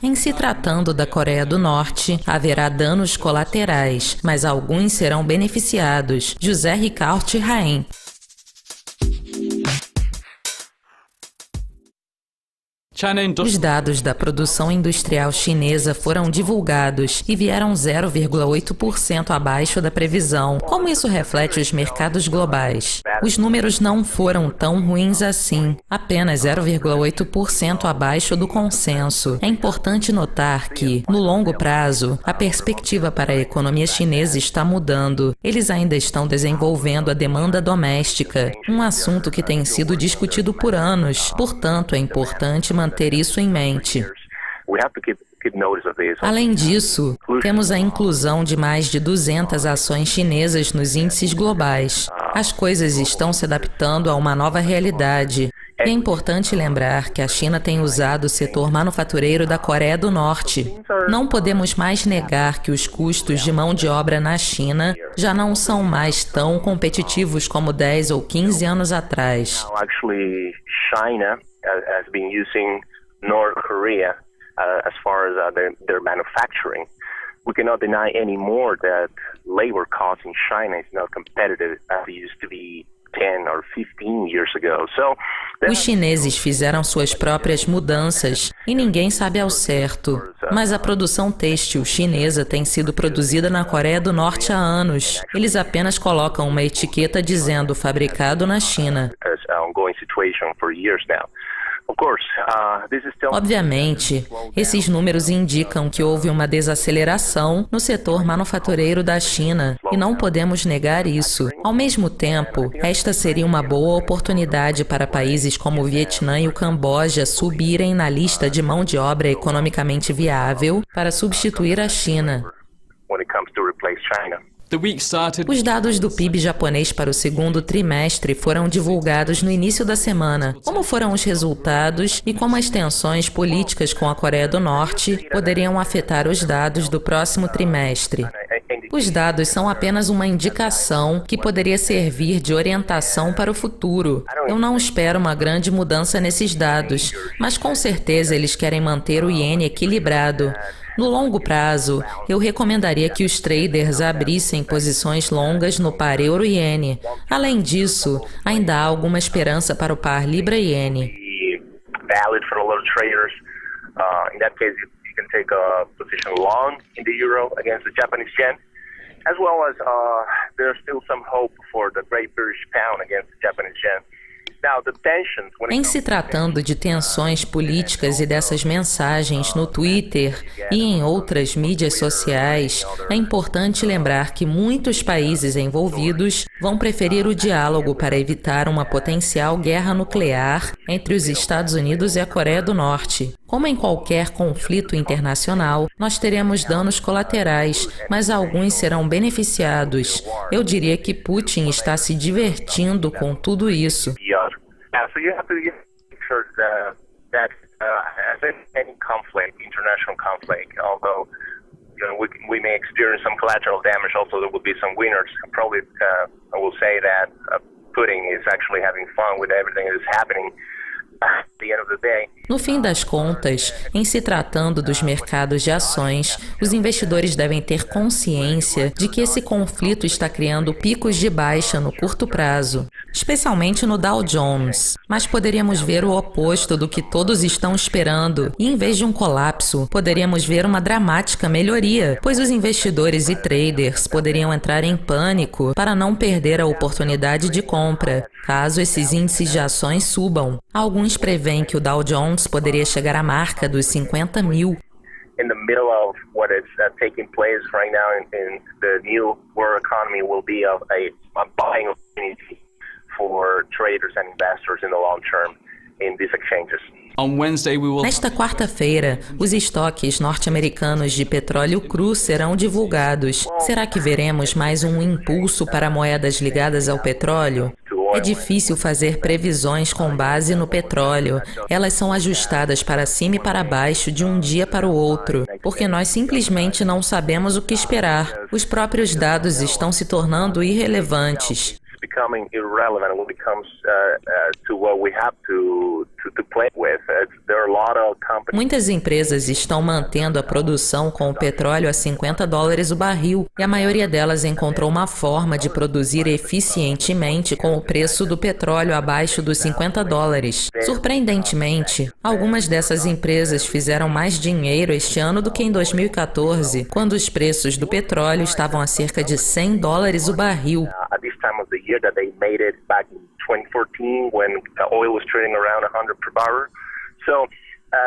Em se tratando da Coreia do Norte, haverá danos colaterais, mas alguns serão beneficiados. José Ricaurte Raem. Os dados da produção industrial chinesa foram divulgados e vieram 0,8% abaixo da previsão. Como isso reflete os mercados globais? Os números não foram tão ruins assim, apenas 0,8% abaixo do consenso. É importante notar que, no longo prazo, a perspectiva para a economia chinesa está mudando. Eles ainda estão desenvolvendo a demanda doméstica, um assunto que tem sido discutido por anos. Portanto, é importante manter isso em mente. Além disso, temos a inclusão de mais de 200 ações chinesas nos índices globais. As coisas estão se adaptando a uma nova realidade. E é importante lembrar que a China tem usado o setor manufatureiro da Coreia do Norte. Não podemos mais negar que os custos de mão de obra na China já não são mais tão competitivos como 10 ou 15 anos atrás. China has been using North Korea as far as their manufacturing. We cannot deny anymore that labor costs in China is not competitive as it used to be 10 or 15 years ago. Os chineses fizeram suas próprias mudanças e ninguém sabe ao certo. Mas a produção têxtil chinesa tem sido produzida na Coreia do Norte há anos. Eles apenas colocam uma etiqueta dizendo fabricado na China. Obviamente, esses números indicam que houve uma desaceleração no setor manufatureiro da China e não podemos negar isso. Ao mesmo tempo, esta seria uma boa oportunidade para países como o Vietnã e o Camboja subirem na lista de mão de obra economicamente viável para substituir a China. Os dados do PIB japonês para o segundo trimestre foram divulgados no início da semana. Como foram os resultados e como as tensões políticas com a Coreia do Norte poderiam afetar os dados do próximo trimestre? Os dados são apenas uma indicação que poderia servir de orientação para o futuro. Eu não espero uma grande mudança nesses dados, mas com certeza eles querem manter o iene equilibrado. No longo prazo, eu recomendaria que os traders abrissem posições longas no par euro-iene. Além disso, ainda há alguma esperança para o par libra-iene. As well as there's still some hope for the Great British Pound against the Japanese yen. Em se tratando de tensões políticas e dessas mensagens no Twitter e em outras mídias sociais, é importante lembrar que muitos países envolvidos vão preferir o diálogo para evitar uma potencial guerra nuclear entre os Estados Unidos e a Coreia do Norte. Como em qualquer conflito internacional, nós teremos danos colaterais, mas alguns serão beneficiados. Eu diria que Putin está se divertindo com tudo isso. So you have to make sure that as in any conflict, international conflict, although we may experience some collateral damage, also there will be some winners. Probably I will say that Putin is actually having fun with everything that is happening. No fim das contas, em se tratando dos mercados de ações, os investidores devem ter consciência de que esse conflito está criando picos de baixa no curto prazo, especialmente no Dow Jones. Mas poderíamos ver o oposto do que todos estão esperando, e em vez de um colapso, poderíamos ver uma dramática melhoria, pois os investidores e traders poderiam entrar em pânico para não perder a oportunidade de compra, caso esses índices de ações subam. Alguns prevêem que o Dow Jones poderia chegar à marca dos 50 mil. In the middle of what is taking place right now in the new world economy will be a buying opportunity for traders and investors in the long term in these exchanges. Nesta quarta-feira, os estoques norte-americanos de petróleo cru serão divulgados. Será que veremos mais um impulso para moedas ligadas ao petróleo? É difícil fazer previsões com base no petróleo. Elas são ajustadas para cima e para baixo de um dia para o outro, porque nós simplesmente não sabemos o que esperar. Os próprios dados estão se tornando irrelevantes. Becoming irrelevant when it comes to what we have to to play with. There are a lot of companies. Muitas empresas estão mantendo a produção com o petróleo a $50 o barril, e a maioria delas encontrou uma forma de produzir eficientemente com o preço do petróleo abaixo dos $50. Surpreendentemente, algumas dessas empresas fizeram mais dinheiro este ano do que em 2014, quando os preços do petróleo estavam a cerca de $100 o barril. At this time of the year that they made it back in 2014 when oil was trading around 100 per barrel. So,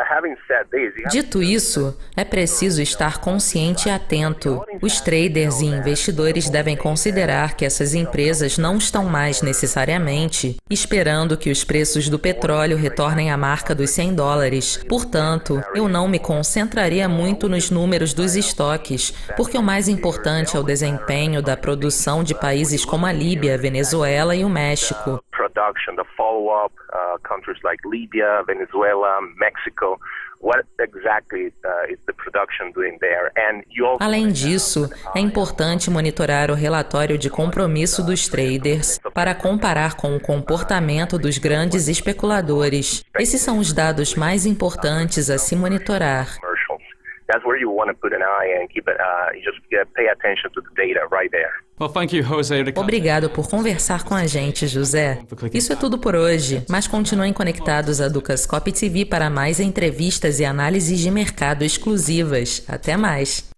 having said this, Dito isso, é preciso estar consciente e atento. Os traders e investidores devem considerar que essas empresas não estão mais necessariamente esperando que os preços do petróleo retornem à marca dos $100. Portanto, eu não me concentraria muito nos números dos estoques, porque o mais importante é o desempenho da produção de países como a Líbia, Venezuela e o México. production, the follow-up, countries like Libya, Venezuela, Mexico. What exactly is the production doing there? And you also Além disso, é importante monitorar o relatório de compromisso dos traders para comparar com o comportamento dos grandes especuladores. Esses são os dados mais importantes a se monitorar. commercials. That's where you want to put an eye and keep it. You just pay attention to the data right there. Well, thank you, Jose. Obrigado por conversar com a gente, José. Isso é tudo por hoje, mas continuem conectados a Dukascope TV para mais entrevistas e análises de mercado exclusivas. Até mais!